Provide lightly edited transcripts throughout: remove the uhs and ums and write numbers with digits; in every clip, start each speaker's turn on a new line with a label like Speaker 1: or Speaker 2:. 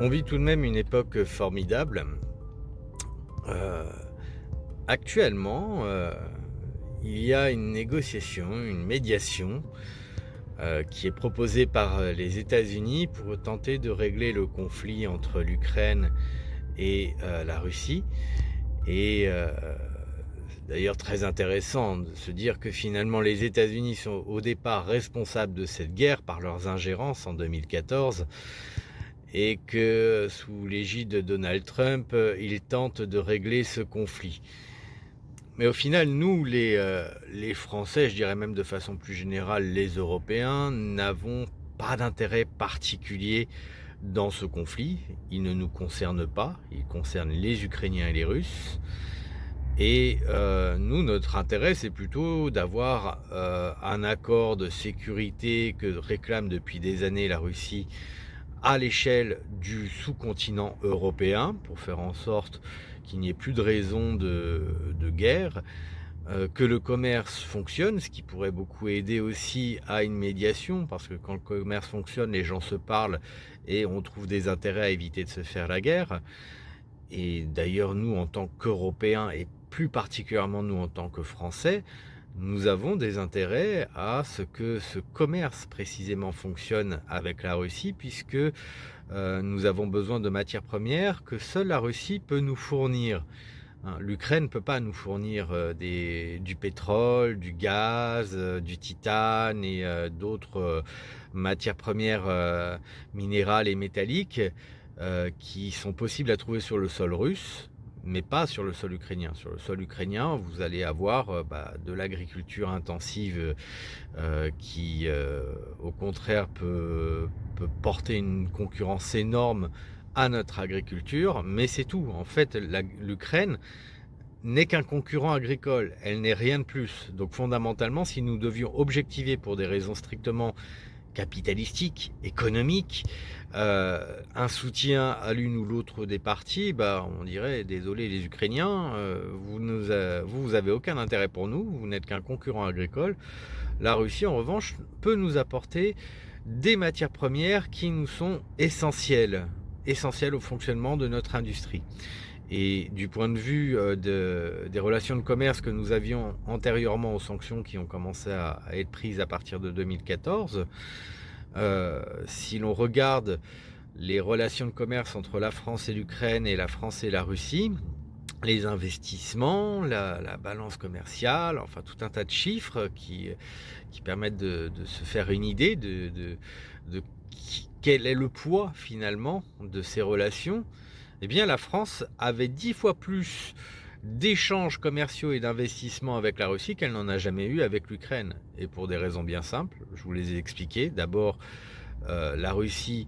Speaker 1: On vit tout de même une époque formidable. Heu, Actuellement, il y a une négociation, une médiation, qui est proposée par, les États-Unis pour tenter de régler le conflit entre l'Ukraine et la Russie et c'est d'ailleurs très intéressant de se dire que finalement les États-Unis sont au départ responsables de cette guerre par leurs ingérences en 2014 et que sous l'égide de Donald Trump, il tente de régler ce conflit. Mais au final, nous, les Français, je dirais même de façon plus générale les Européens, n'avons pas d'intérêt particulier dans ce conflit. Il ne nous concerne pas, il concerne les Ukrainiens et les Russes. Et nous, notre intérêt, c'est plutôt d'avoir, un accord de sécurité que réclame depuis des années la Russie à l'échelle du sous-continent européen, pour faire en sorte qu'il n'y ait plus de raison de guerre, que le commerce fonctionne, ce qui pourrait beaucoup aider aussi à une médiation, parce que quand le commerce fonctionne, les gens se parlent et on trouve des intérêts à éviter de se faire la guerre. Et d'ailleurs, nous, en tant qu'Européens et plus particulièrement nous en tant que Français, nous avons des intérêts à ce que ce commerce précisément fonctionne avec la Russie puisque, nous avons besoin de matières premières que seule la Russie peut nous fournir, hein. L'Ukraine ne peut pas nous fournir, du pétrole, du gaz, du titane et d'autres, matières premières, minérales et métalliques, qui sont possibles à trouver sur le sol russe, mais pas sur le sol ukrainien. Sur le sol ukrainien, vous allez avoir, de l'agriculture intensive, qui, au contraire peut porter une concurrence énorme à notre agriculture, mais c'est tout. En fait, l'Ukraine n'est qu'un concurrent agricole, elle n'est rien de plus. Donc fondamentalement, si nous devions objectiver pour des raisons strictement capitalistique, économique, un soutien à l'une ou l'autre des parties, on dirait: «Désolé les Ukrainiens, vous avez aucun intérêt pour nous, vous n'êtes qu'un concurrent agricole». La Russie, en revanche, peut nous apporter des matières premières qui nous sont essentielles au fonctionnement de notre industrie. Et du point de vue, des relations de commerce que nous avions antérieurement aux sanctions qui ont commencé à être prises à partir de 2014, si l'on regarde les relations de commerce entre la France et l'Ukraine et la France et la Russie, les investissements, la balance commerciale, enfin tout un tas de chiffres qui permettent de se faire une idée de quel est le poids finalement de ces relations. Eh bien, la France avait 10 fois plus d'échanges commerciaux et d'investissements avec la Russie qu'elle n'en a jamais eu avec l'Ukraine. Et pour des raisons bien simples, je vous les ai expliquées. D'abord, la Russie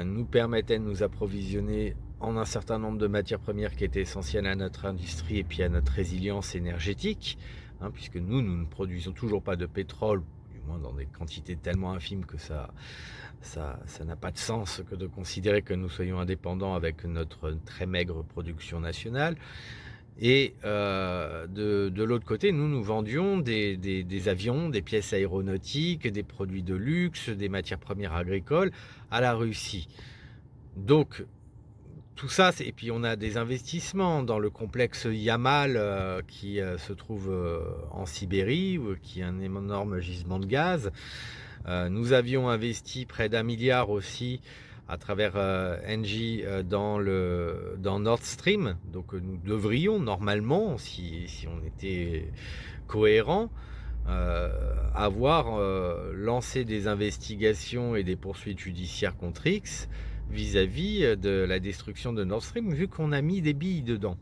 Speaker 1: nous permettait de nous approvisionner en un certain nombre de matières premières qui étaient essentielles à notre industrie et puis à notre résilience énergétique, hein, puisque nous ne produisons toujours pas de pétrole, du moins dans des quantités tellement infimes que ça n'a pas de sens que de considérer que nous soyons indépendants avec notre très maigre production nationale. Et de l'autre côté, nous vendions des avions, des pièces aéronautiques, des produits de luxe, des matières premières agricoles à la Russie. Donc tout ça, et puis on a des investissements dans le complexe Yamal, qui, se trouve, en Sibérie, qui est un énorme gisement de gaz. Nous avions investi près d'1 milliard aussi à travers, Engie, dans Nord Stream. Donc, nous devrions normalement, si on était cohérents, avoir, lancé des investigations et des poursuites judiciaires contre X vis-à-vis, de la destruction de Nord Stream, vu qu'on a mis des billes dedans.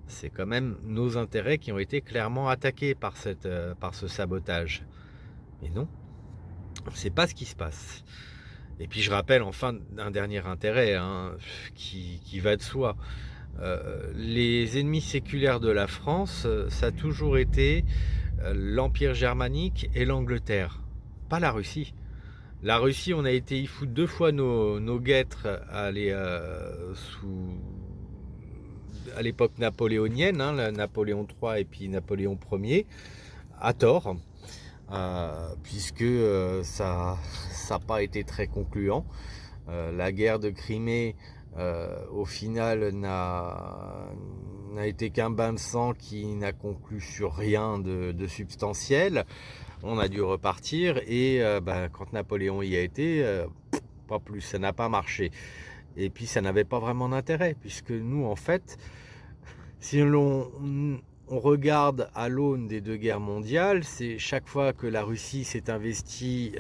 Speaker 1: C'est quand même nos intérêts qui ont été clairement attaqués par ce sabotage. Mais non, c'est pas ce qui se passe. Et puis je rappelle enfin un dernier intérêt, hein, qui va de soi. Les ennemis séculaires de la France, ça a toujours été, l'Empire germanique et l'Angleterre, pas la Russie. La Russie, on a été y foutre 2 fois nos guêtres à l'époque napoléonienne, hein, Napoléon III et puis Napoléon Ier, à tort, puisque ça n'a pas été très concluant. La guerre de Crimée, au final, n'a été qu'un bain de sang qui n'a conclu sur rien de substantiel. On a dû repartir et quand Napoléon y a été, pas plus, ça n'a pas marché. Et puis ça n'avait pas vraiment d'intérêt, puisque nous, en fait, si on regarde à l'aune des deux guerres mondiales, c'est chaque fois que la Russie s'est investie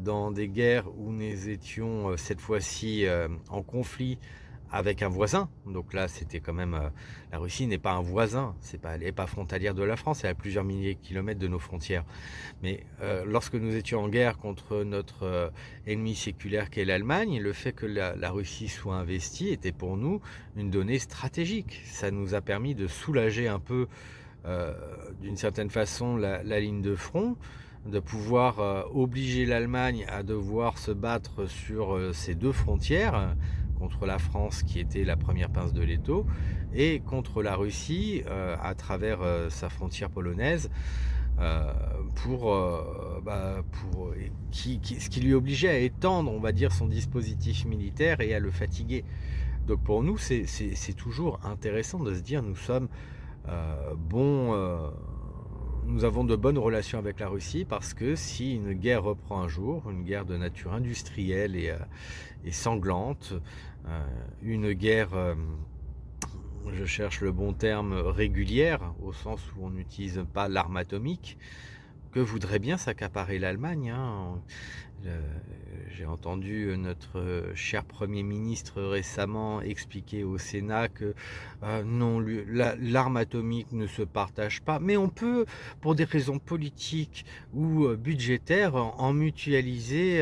Speaker 1: dans des guerres où nous étions cette fois-ci en conflit avec un voisin. Donc là, c'était quand même... la Russie n'est pas un voisin, elle n'est pas frontalière de la France, elle est à plusieurs milliers de kilomètres de nos frontières. Mais lorsque nous étions en guerre contre notre ennemi séculaire qu'est l'Allemagne, le fait que la Russie soit investie était pour nous une donnée stratégique. Ça nous a permis de soulager un peu, d'une certaine façon, la ligne de front, de pouvoir obliger l'Allemagne à devoir se battre sur ces deux frontières, contre la France qui était la première pince de l'étau, et contre la Russie à travers sa frontière polonaise, ce qui lui obligeait à étendre, on va dire, son dispositif militaire et à le fatiguer. Donc pour nous, c'est toujours intéressant de se dire nous sommes nous avons de bonnes relations avec la Russie, parce que si une guerre reprend un jour, une guerre de nature industrielle et sanglante, une guerre, je cherche le bon terme, régulière, au sens où on n'utilise pas l'arme atomique, que voudrait bien s'accaparer l'Allemagne, hein. J'ai entendu notre cher Premier ministre récemment expliquer au Sénat que non, l'arme atomique ne se partage pas, mais on peut, pour des raisons politiques ou budgétaires, en mutualiser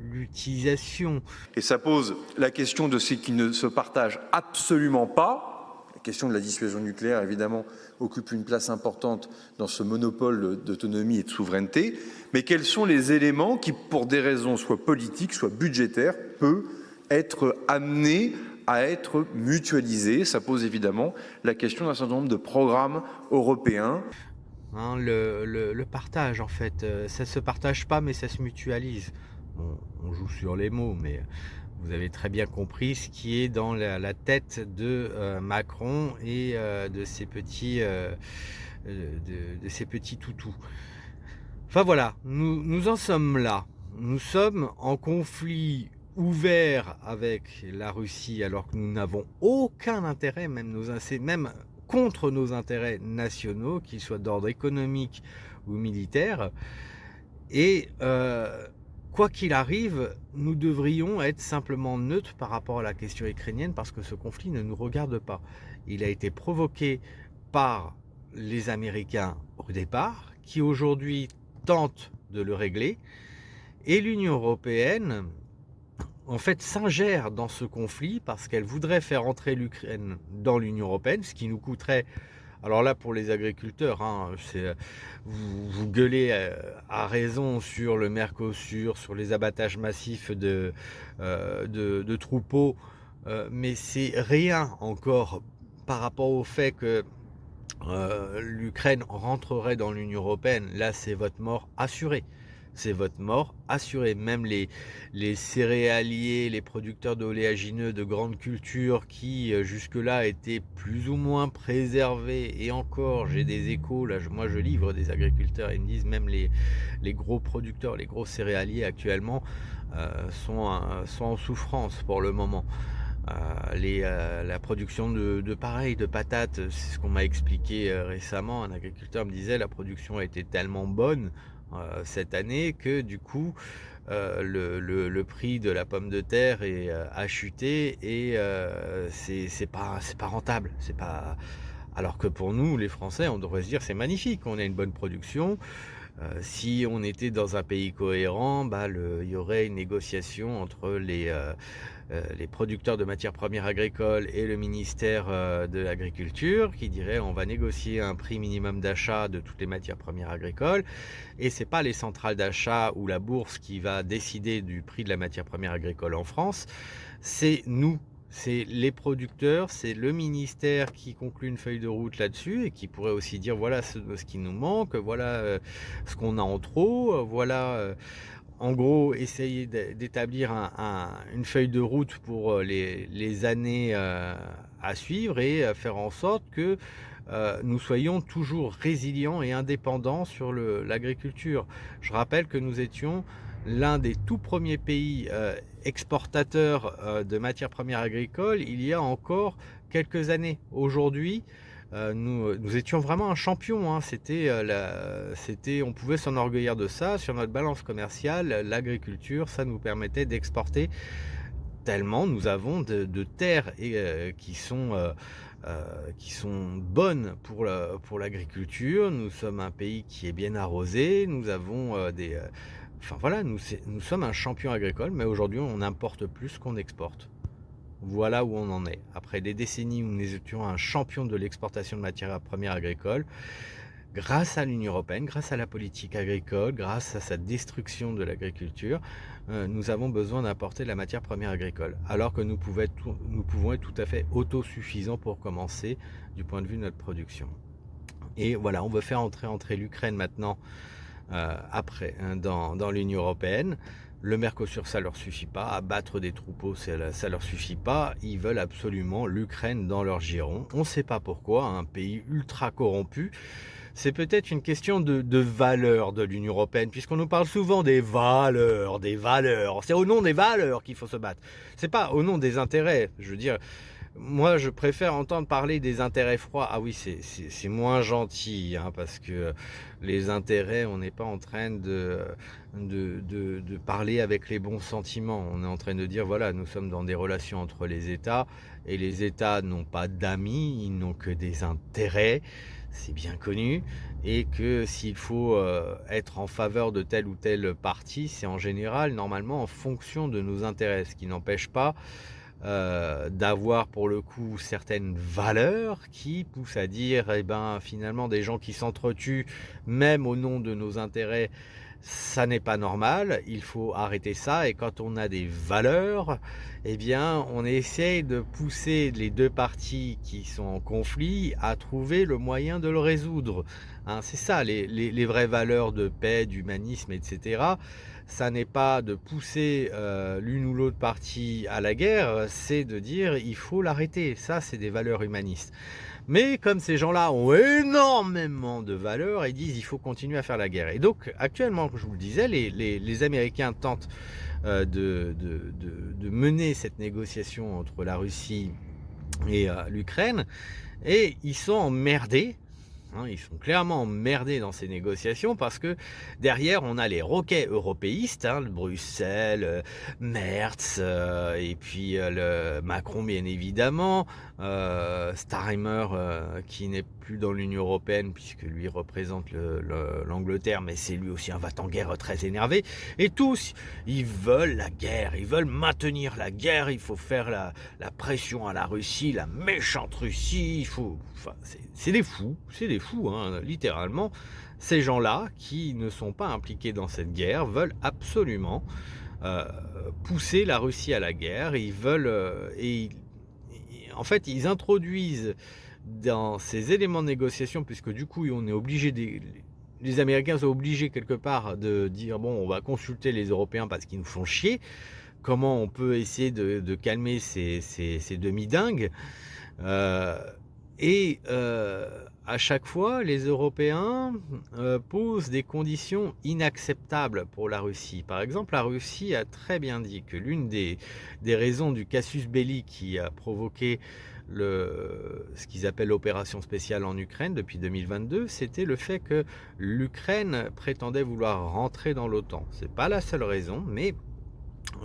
Speaker 1: l'utilisation.
Speaker 2: Et ça pose la question de ce qui ne se partage absolument pas. La question de la dissuasion nucléaire, évidemment, occupe une place importante dans ce monopole d'autonomie et de souveraineté. Mais quels sont les éléments qui, pour des raisons soit politiques, soit budgétaires, peuvent être amenés à être mutualisés? Ça pose évidemment la question d'un certain nombre de programmes européens.
Speaker 1: Le partage, en fait, ça se partage pas, mais ça se mutualise. On joue sur les mots, mais vous avez très bien compris ce qui est dans la tête de Macron et de ses petits toutous. Enfin voilà, nous en sommes là. Nous sommes en conflit ouvert avec la Russie, alors que nous n'avons aucun intérêt, même contre nos intérêts nationaux, qu'ils soient d'ordre économique ou militaire. Et quoi qu'il arrive, nous devrions être simplement neutres par rapport à la question ukrainienne, parce que ce conflit ne nous regarde pas. Il a été provoqué par les Américains au départ, qui aujourd'hui tentent de le régler, et l'Union européenne, en fait, s'ingère dans ce conflit parce qu'elle voudrait faire entrer l'Ukraine dans l'Union européenne, ce qui nous coûterait... Alors là, pour les agriculteurs, hein, vous gueulez à raison sur le Mercosur, sur les abattages massifs de troupeaux, mais c'est rien encore par rapport au fait que l'Ukraine rentrerait dans l'Union européenne. Là, c'est votre mort assurée. C'est votre mort assurée. Même les céréaliers, les producteurs d'oléagineux de grandes cultures qui jusque-là étaient plus ou moins préservés, et encore, j'ai des échos, là, moi je livre des agriculteurs, ils me disent même les gros producteurs, les gros céréaliers actuellement sont en souffrance pour le moment. La production de patates, c'est ce qu'on m'a expliqué récemment. Un agriculteur me disait la production a été tellement bonne cette année que du coup le prix de la pomme de terre a chuté, et c'est pas rentable. Alors que pour nous, les Français, on devrait se dire c'est magnifique, on a une bonne production. Si on était dans un pays cohérent, il y aurait une négociation entre les producteurs de matières premières agricoles et le ministère de l'Agriculture, qui dirait on va négocier un prix minimum d'achat de toutes les matières premières agricoles, et c'est pas les centrales d'achat ou la bourse qui va décider du prix de la matière première agricole en France, c'est nous. C'est les producteurs, c'est le ministère qui conclut une feuille de route là-dessus, et qui pourrait aussi dire voilà ce qui nous manque, voilà ce qu'on a en trop, voilà. en gros, essayer d'établir une feuille de route pour les années à suivre et faire en sorte que nous soyons toujours résilients et indépendants sur l'agriculture. Je rappelle que nous étions l'un des tout premiers pays exportateurs de matières premières agricoles il y a encore quelques années. Aujourd'hui, nous étions vraiment un champion, hein. On pouvait s'enorgueillir de ça. Sur notre balance commerciale, l'agriculture, ça nous permettait d'exporter tellement nous avons de terres qui sont bonnes pour l'agriculture. Nous sommes un pays qui est bien arrosé. Nous avons enfin voilà, nous sommes un champion agricole, mais aujourd'hui on importe plus qu'on exporte. Voilà où on en est. Après des décennies où nous étions un champion de l'exportation de matières premières agricoles, grâce à l'Union européenne, grâce à la politique agricole, grâce à sa destruction de l'agriculture, nous avons besoin d'importer de la matière première agricole, alors que nous pouvons être tout à fait autosuffisants pour commencer du point de vue de notre production. Et voilà, on veut faire entrer l'Ukraine maintenant dans l'Union européenne. Le Mercosur, ça leur suffit pas. Abattre des troupeaux, ça leur suffit pas. Ils veulent absolument l'Ukraine dans leur giron. On ne sait pas pourquoi, un pays ultra corrompu. C'est peut-être une question de valeur de l'Union européenne, puisqu'on nous parle souvent des valeurs. C'est au nom des valeurs qu'il faut se battre. C'est pas au nom des intérêts. Je veux dire, moi, je préfère entendre parler des intérêts froids. Ah oui, c'est moins gentil, hein, parce que les intérêts, on n'est pas en train de parler avec les bons sentiments. On est en train de dire, voilà, nous sommes dans des relations entre les États, et les États n'ont pas d'amis, ils n'ont que des intérêts. C'est bien connu, et que s'il faut être en faveur de tel ou tel parti, c'est en général, normalement, en fonction de nos intérêts, ce qui n'empêche pas d'avoir pour le coup certaines valeurs qui poussent à dire, eh ben, finalement, des gens qui s'entretuent, même au nom de nos intérêts, ça n'est pas normal, il faut arrêter ça. Et quand on a des valeurs, eh bien, on essaye de pousser les deux parties qui sont en conflit à trouver le moyen de le résoudre. Hein, c'est ça, les vraies valeurs de paix, d'humanisme, etc. Ça n'est pas de pousser l'une ou l'autre partie à la guerre, c'est de dire il faut l'arrêter. Ça, c'est des valeurs humanistes. Mais comme ces gens-là ont énormément de valeurs, ils disent il faut continuer à faire la guerre. Et donc actuellement, comme je vous le disais, les Américains tentent de mener cette négociation entre la Russie et l'Ukraine, et ils sont emmerdés. Hein, ils sont clairement emmerdés dans ces négociations parce que derrière on a les roquets européistes, hein, le Bruxelles, Merz, et puis le Macron bien évidemment, Starmer qui n'est plus dans l'Union européenne puisque lui représente l'Angleterre, mais c'est lui aussi un va-t-en-guerre très énervé. Et tous, ils veulent la guerre, ils veulent maintenir la guerre, il faut faire la pression à la Russie, la méchante Russie, enfin, c'est des fous, hein, littéralement. Ces gens-là qui ne sont pas impliqués dans cette guerre veulent absolument pousser la Russie à la guerre. Ils veulent en fait, ils introduisent dans ces éléments de négociation, puisque du coup, on est obligé les Américains sont obligés quelque part de dire bon, on va consulter les Européens parce qu'ils nous font chier. Comment on peut essayer de calmer ces demi-dingues à chaque fois, les Européens posent des conditions inacceptables pour la Russie. Par exemple, la Russie a très bien dit que l'une des raisons du casus belli qui a provoqué ce qu'ils appellent l'opération spéciale en Ukraine depuis 2022, c'était le fait que l'Ukraine prétendait vouloir rentrer dans l'OTAN. C'est pas la seule raison, mais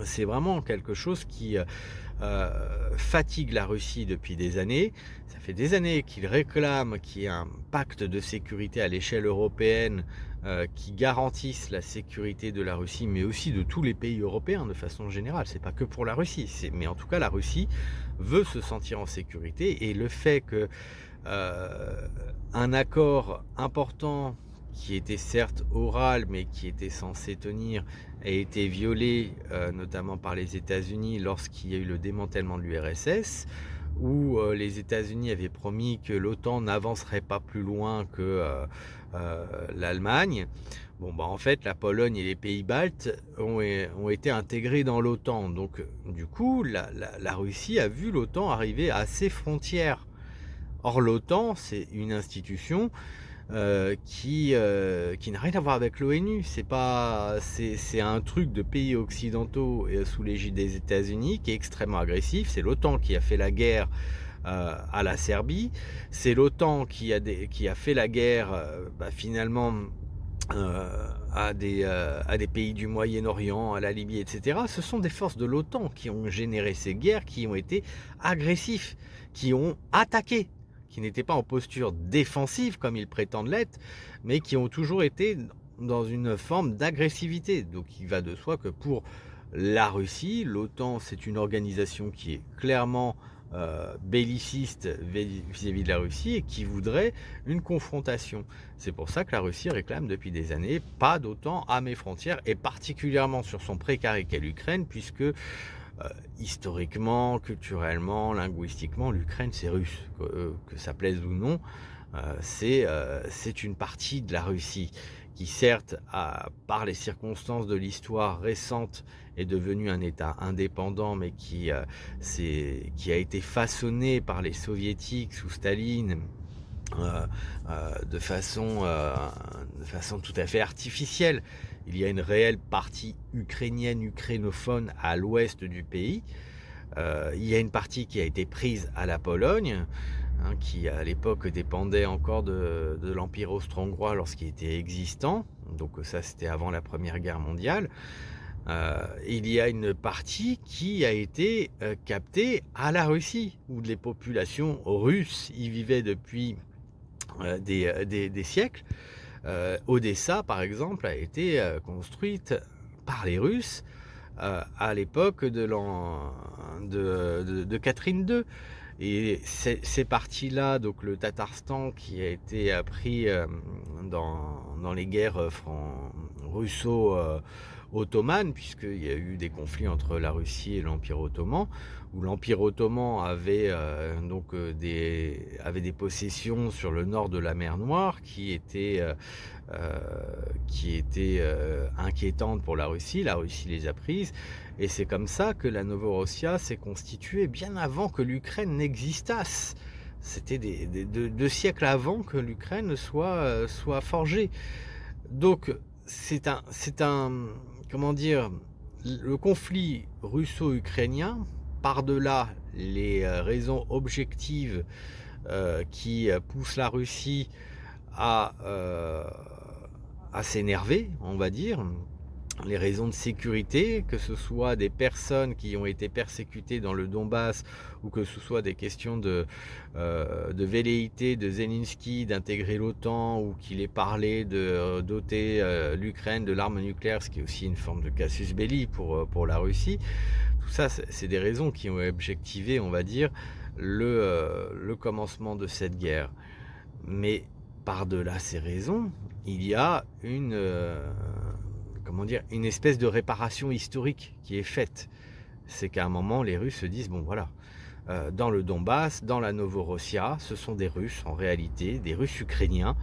Speaker 1: c'est vraiment quelque chose qui fatigue la Russie depuis des années. Ça fait des années qu'ils réclament qu'il y ait un pacte de sécurité à l'échelle européenne qui garantisse la sécurité de la Russie, mais aussi de tous les pays européens de façon générale. C'est pas que pour la Russie, mais en tout cas la Russie veut se sentir en sécurité, et le fait que un accord important qui était certes oral, mais qui était censé tenir, a été violé, notamment par les États-Unis lorsqu'il y a eu le démantèlement de l'URSS, où les États-Unis avaient promis que l'OTAN n'avancerait pas plus loin que l'Allemagne. Bon, bah, en fait, la Pologne et les pays baltes ont été intégrés dans l'OTAN. Donc, du coup, la Russie a vu l'OTAN arriver à ses frontières. Or, l'OTAN, c'est une institution qui n'a rien à voir avec l'ONU. C'est un truc de pays occidentaux sous l'égide des États-Unis qui est extrêmement agressif. C'est l'OTAN qui a fait la guerre à la Serbie. C'est l'OTAN qui a fait la guerre finalement à des pays du Moyen-Orient, à la Libye, etc. Ce sont des forces de l'OTAN qui ont généré ces guerres, qui ont été agressifs, qui ont attaqué, qui n'étaient pas en posture défensive comme ils prétendent l'être, mais qui ont toujours été dans une forme d'agressivité. Donc il va de soi que pour la Russie, l'OTAN, c'est une organisation qui est clairement belliciste vis-à-vis de la Russie et qui voudrait une confrontation. C'est pour ça que la Russie réclame depuis des années pas d'OTAN à mes frontières, et particulièrement sur son précaré qu'est l'Ukraine, puisque historiquement, culturellement, linguistiquement, l'Ukraine c'est russe, que ça plaise ou non, c'est une partie de la Russie qui certes, par les circonstances de l'histoire récente, est devenu un État indépendant, mais qui a été façonné par les soviétiques sous Staline de façon tout à fait artificielle. Il y a une réelle partie ukrainienne, ukrainophone à l'ouest du pays. Il y a une partie qui a été prise à la Pologne, qui à l'époque dépendait encore de l'Empire austro-hongrois lorsqu'il était existant. Donc ça, c'était avant la Première Guerre mondiale. Il y a une partie qui a été captée à la Russie, où les populations russes y vivaient depuis des siècles. Odessa, par exemple, a été construite par les Russes à l'époque de Catherine II. Et ces parties-là, donc le Tatarstan qui a été pris dans les guerres russo-ottomanes, puisqu'il y a eu des conflits entre la Russie et l'Empire ottoman, où l'Empire ottoman avait des possessions sur le nord de la mer Noire qui étaient inquiétantes pour la Russie. La Russie les a prises. Et c'est comme ça que la Novorossia s'est constituée bien avant que l'Ukraine n'existasse. C'était deux siècles avant que l'Ukraine soit forgée. Donc comment dire, le conflit russo-ukrainien, par-delà les raisons objectives qui poussent la Russie à s'énerver, on va dire, les raisons de sécurité, que ce soit des personnes qui ont été persécutées dans le Donbass, ou que ce soit des questions de velléité de Zelensky d'intégrer l'OTAN, ou qu'il ait parlé de doter l'Ukraine de l'arme nucléaire, ce qui est aussi une forme de casus belli pour la Russie. Tout ça, c'est des raisons qui ont objectivé, on va dire, le commencement de cette guerre. Mais par-delà ces raisons, il y a une espèce de réparation historique qui est faite. C'est qu'à un moment, les Russes se disent, bon voilà, dans le Donbass, dans la Novorossia, ce sont des Russes en réalité, des Russes ukrainiens,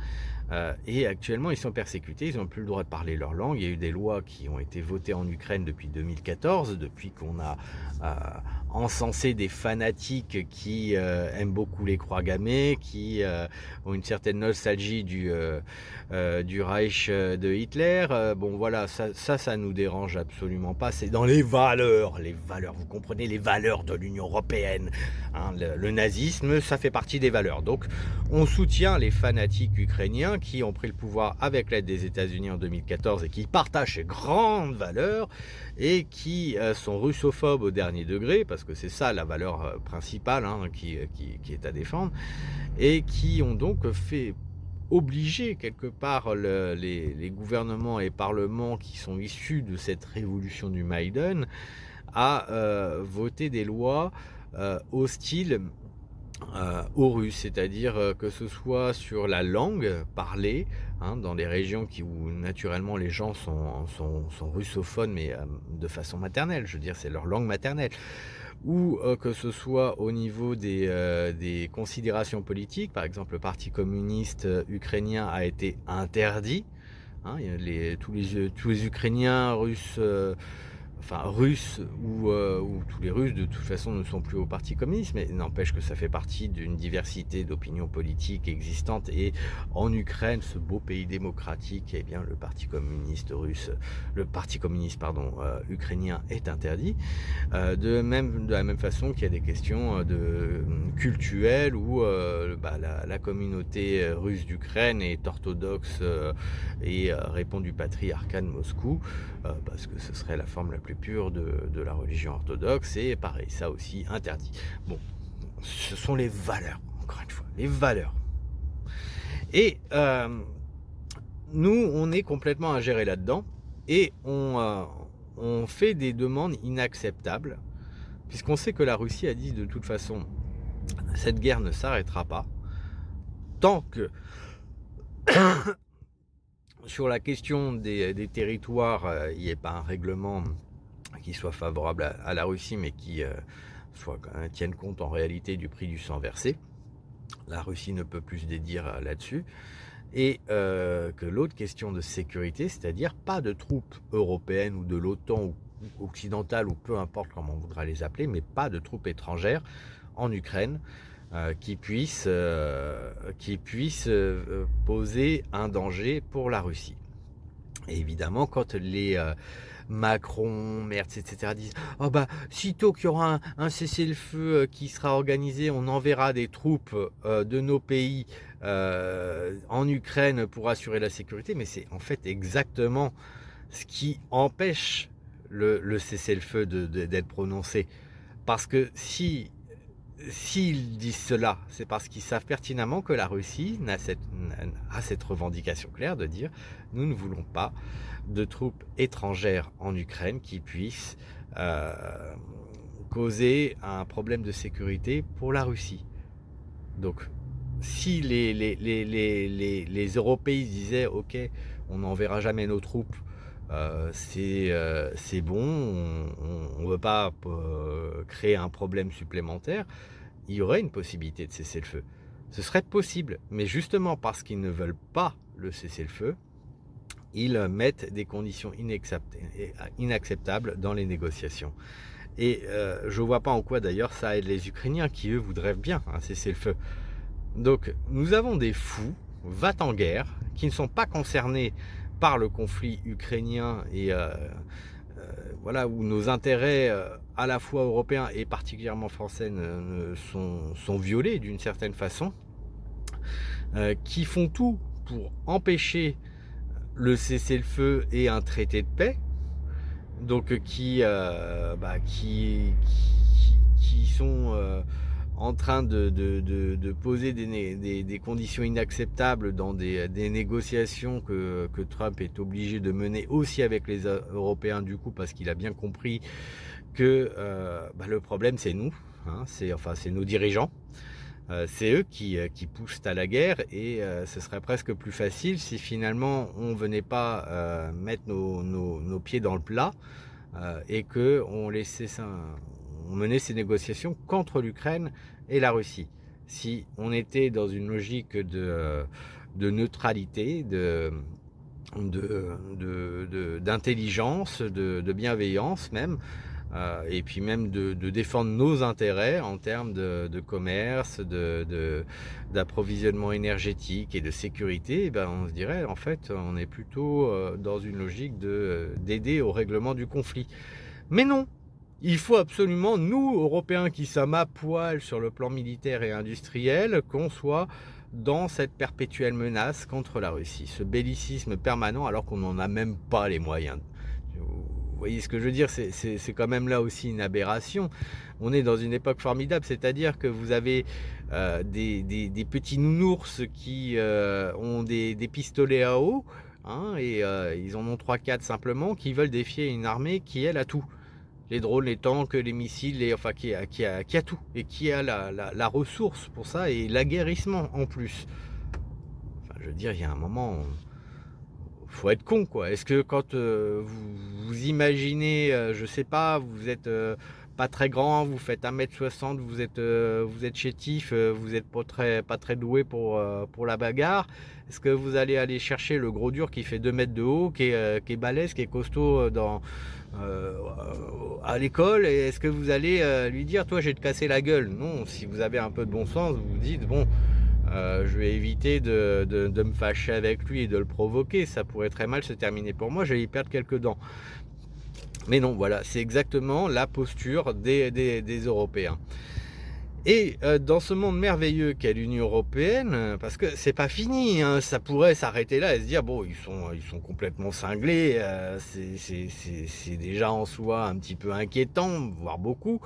Speaker 1: et actuellement ils sont persécutés, ils n'ont plus le droit de parler leur langue. Il y a eu des lois qui ont été votées en Ukraine depuis 2014, depuis qu'on a encensé des fanatiques qui aiment beaucoup les croix gammées, qui ont une certaine nostalgie du Reich de Hitler. Bon voilà, ça nous dérange absolument pas. C'est dans les valeurs, vous comprenez, les valeurs de l'Union européenne. Le nazisme, ça fait partie des valeurs. Donc on soutient les fanatiques ukrainiens qui ont pris le pouvoir avec l'aide des États-Unis en 2014 et qui partagent ces grandes valeurs et qui sont russophobes au dernier degré, parce que c'est ça la valeur principale qui est à défendre, et qui ont donc fait obliger quelque part les gouvernements et parlements qui sont issus de cette révolution du Maïdan à voter des lois hostiles aux Russes, c'est-à-dire que ce soit sur la langue parlée, dans les régions où naturellement les gens sont russophones, mais de façon maternelle, je veux dire c'est leur langue maternelle, ou que ce soit au niveau des considérations politiques. Par exemple, le Parti communiste ukrainien a été interdit. Hein, tous les Ukrainiens russes, russes ou tous les Russes de toute façon ne sont plus au Parti communiste, mais n'empêche que ça fait partie d'une diversité d'opinions politiques existantes. Et en Ukraine, ce beau pays démocratique, eh bien, le Parti communiste ukrainien est interdit. De la même façon qu'il y a des questions cultuelles où la communauté russe d'Ukraine est orthodoxe et répond du patriarcat de Moscou, parce que ce serait la forme la plus pure de la religion orthodoxe, et pareil, ça aussi interdit. Bon, ce sont les valeurs, encore une fois, les valeurs. Et nous, on est complètement ingérés là-dedans, et on fait des demandes inacceptables, puisqu'on sait que la Russie a dit de toute façon, cette guerre ne s'arrêtera pas, tant que sur la question des territoires, il n'y ait pas un règlement qui soit favorable à la Russie, mais qui tienne compte en réalité du prix du sang versé. La Russie ne peut plus se dédire là-dessus. Et que l'autre question de sécurité, c'est-à-dire pas de troupes européennes ou de l'OTAN ou occidentales, ou peu importe comment on voudra les appeler, mais pas de troupes étrangères en Ukraine qui puissent poser un danger pour la Russie. Et évidemment, quand les Macron, Merz, etc. disent « Oh bah, sitôt qu'il y aura un cessez-le-feu qui sera organisé, on enverra des troupes de nos pays en Ukraine pour assurer la sécurité », mais c'est en fait exactement ce qui empêche le cessez-le-feu d'être prononcé. Parce que s'ils disent cela, c'est parce qu'ils savent pertinemment que la Russie a cette revendication claire de dire « Nous ne voulons pas de troupes étrangères en Ukraine qui puissent causer un problème de sécurité pour la Russie ». Donc, si les Européens disaient « Ok, on n'enverra jamais nos troupes, c'est bon, on ne veut pas créer un problème supplémentaire », il y aurait une possibilité de cesser le feu. Ce serait possible, mais justement parce qu'ils ne veulent pas le cessez-le-feu, ils mettent des conditions inacceptables dans les négociations. Et je ne vois pas en quoi d'ailleurs ça aide les Ukrainiens qui eux voudraient bien un cessez-le-feu. Donc nous avons des fous, va-t-en-guerre, qui ne sont pas concernés par le conflit ukrainien et voilà, où nos intérêts à la fois européens et particulièrement français sont violés d'une certaine façon, qui font tout pour empêcher le cessez-le-feu et un traité de paix, donc qui sont en train de poser des conditions inacceptables dans des négociations que Trump est obligé de mener aussi avec les Européens, du coup, parce qu'il a bien compris que le problème c'est nous, hein, c'est nos dirigeants. C'est eux qui poussent à la guerre, et ce serait presque plus facile si finalement on venait pas mettre nos pieds dans le plat et qu'on menait ces négociations contre l'Ukraine et la Russie. Si on était dans une logique de neutralité, d'intelligence, de bienveillance même, et puis même de défendre nos intérêts en termes de commerce, d'approvisionnement énergétique et de sécurité, on se dirait en fait on est plutôt dans une logique d'aider au règlement du conflit. Mais non, il faut absolument, nous Européens qui sommes à poil sur le plan militaire et industriel, qu'on soit dans cette perpétuelle menace contre la Russie, ce bellicisme permanent alors qu'on n'en a même pas les moyens. Vous voyez ce que je veux dire, c'est quand même là aussi une aberration. On est dans une époque formidable, c'est-à-dire que vous avez des petits nounours qui ont des pistolets à eau, hein, et ils en ont 3-4 simplement, qui veulent défier une armée qui, elle, a tout. Les drones, les tanks, les missiles, qui a tout, et qui a la ressource pour ça, et l'aguerrissement en plus. Enfin, je veux dire, il y a un moment... faut être con, quoi. Est-ce que quand vous imaginez, je sais pas, vous êtes pas très grand, vous faites 1,60 m, vous êtes chétif, vous n'êtes pas très doué pour la bagarre. Est-ce que vous allez aller chercher le gros dur qui fait 2 mètres de haut, qui est balèze, qui est costaud euh, à l'école, et est-ce que vous allez lui dire, toi, je vais te casser la gueule? Non, si vous avez un peu de bon sens, vous vous dites, bon, je vais éviter de me fâcher avec lui et de le provoquer, ça pourrait très mal se terminer pour moi, je vais y perdre quelques dents. Mais non, voilà, c'est exactement la posture des Européens. Et dans ce monde merveilleux qu'est l'Union européenne, parce que c'est pas fini, hein, ça pourrait s'arrêter là et se dire, bon, ils sont complètement cinglés, c'est déjà en soi un petit peu inquiétant, voire beaucoup,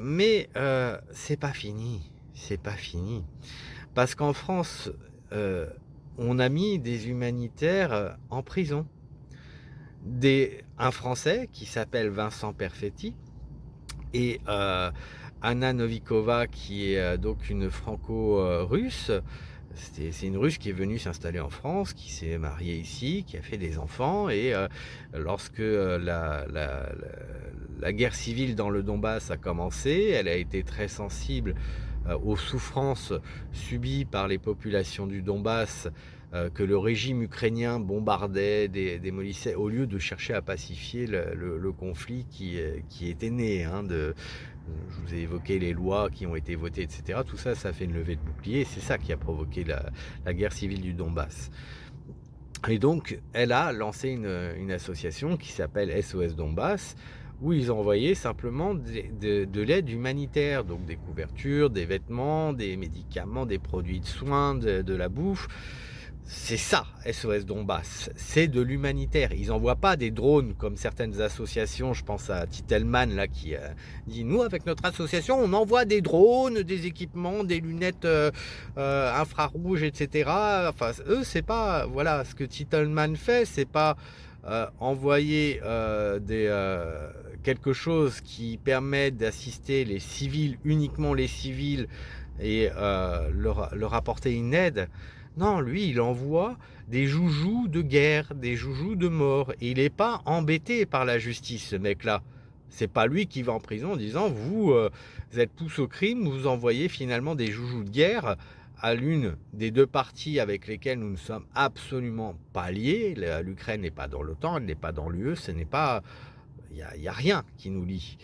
Speaker 1: mais c'est pas fini, c'est pas fini. Parce qu'en France, on a mis des humanitaires en prison. Un Français qui s'appelle Vincent Perfetti et Anna Novikova, qui est donc une franco-russe. C'est une Russe qui est venue s'installer en France, qui s'est mariée ici, qui a fait des enfants, et lorsque la guerre civile dans le Donbass a commencé, elle a été très sensible aux souffrances subies par les populations du Donbass, que le régime ukrainien bombardait, démolissait, au lieu de chercher à pacifier le conflit qui était né. Je vous ai évoqué les lois qui ont été votées, etc. Tout ça, ça fait une levée de bouclier. C'est ça qui a provoqué la guerre civile du Donbass. Et donc, elle a lancé une association qui s'appelle SOS Donbass, où ils ont envoyé simplement de l'aide humanitaire, donc des couvertures, des vêtements, des médicaments, des produits de soins, de la bouffe. C'est ça, SOS Donbass, c'est de l'humanitaire. Ils n'envoient pas des drones comme certaines associations, je pense à Titelman là, qui dit, nous avec notre association, on envoie des drones, des équipements, des lunettes infrarouges, etc. Enfin, eux, c'est pas, voilà, ce que Titelman fait, c'est pas envoyer quelque chose qui permet d'assister les civils, uniquement les civils, et leur apporter une aide. Non, lui, il envoie des joujoux de guerre, des joujoux de mort. Et il n'est pas embêté par la justice, ce mec-là. C'est pas lui qui va en prison en disant, vous êtes pousse au crime, vous envoyez finalement des joujoux de guerre à l'une des deux parties avec lesquelles nous ne sommes absolument pas liés. L'Ukraine n'est pas dans l'OTAN, elle n'est pas dans l'UE, ce n'est pas... Il n'y a rien qui nous lie.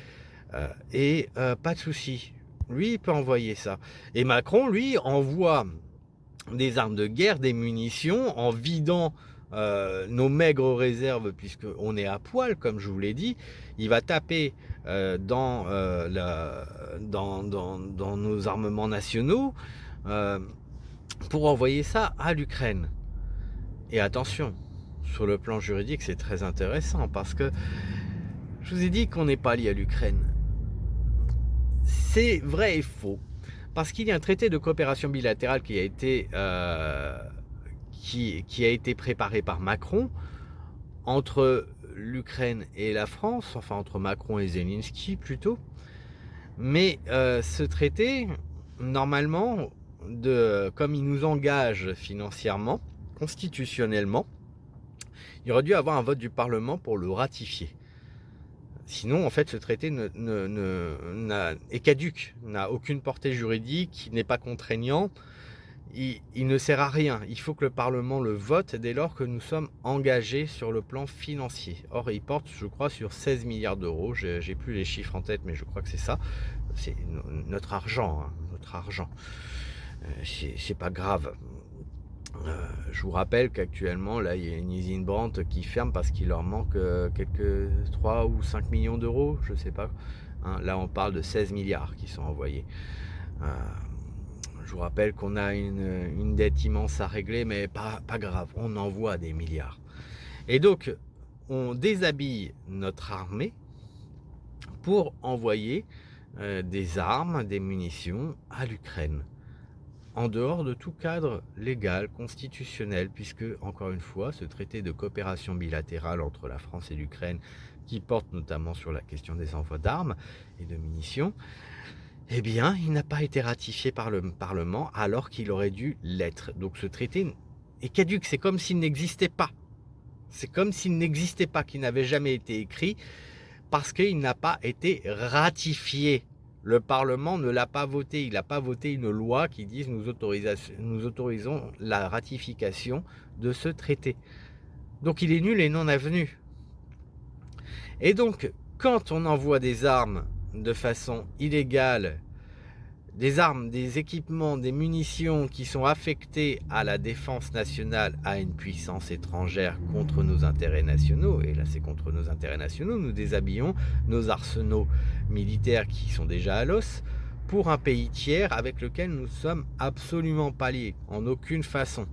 Speaker 1: Pas de souci. Lui, il peut envoyer ça. Et Macron, lui, envoie des armes de guerre, des munitions, en vidant nos maigres réserves, puisqu'on est à poil, comme je vous l'ai dit. Il va taper dans nos armements nationaux pour envoyer ça à l'Ukraine. Et attention, sur le plan juridique, c'est très intéressant, parce que je vous ai dit qu'on n'est pas lié à l'Ukraine. C'est vrai et faux. Parce qu'il y a un traité de coopération bilatérale qui a été préparé par Macron entre l'Ukraine et la France, enfin entre Macron et Zelensky plutôt. Mais ce traité, normalement, comme il nous engage financièrement, constitutionnellement, il aurait dû avoir un vote du Parlement pour le ratifier. Sinon, en fait, ce traité est caduque, n'a aucune portée juridique, il n'est pas contraignant, il ne sert à rien. Il faut que le Parlement le vote dès lors que nous sommes engagés sur le plan financier. Or, il porte, je crois, sur 16 milliards d'euros. J'ai plus les chiffres en tête, mais je crois que c'est ça. C'est notre argent, hein, notre argent. C'est pas grave. Je vous rappelle qu'actuellement, là, il y a une usine Brandt qui ferme parce qu'il leur manque quelques 3 ou 5 millions d'euros, je ne sais pas. Hein, là, on parle de 16 milliards qui sont envoyés. Je vous rappelle qu'on a une dette immense à régler, mais pas grave, on envoie des milliards. Et donc, on déshabille notre armée pour envoyer des armes, des munitions à l'Ukraine, en dehors de tout cadre légal, constitutionnel, puisque, encore une fois, ce traité de coopération bilatérale entre la France et l'Ukraine, qui porte notamment sur la question des envois d'armes et de munitions, eh bien, il n'a pas été ratifié par le Parlement alors qu'il aurait dû l'être. Donc ce traité est caduque, c'est comme s'il n'existait pas. C'est comme s'il n'existait pas, qu'il n'avait jamais été écrit, parce qu'il n'a pas été ratifié. Le Parlement ne l'a pas voté. Il n'a pas voté une loi qui dise nous autorisons la ratification de ce traité. Donc il est nul et non avenu. Et donc, quand on envoie des armes de façon illégale, des armes, des équipements, des munitions qui sont affectés à la défense nationale à une puissance étrangère contre nos intérêts nationaux, et là c'est contre nos intérêts nationaux, nous déshabillons nos arsenaux militaires qui sont déjà à l'os pour un pays tiers avec lequel nous ne sommes absolument pas liés, en aucune façon.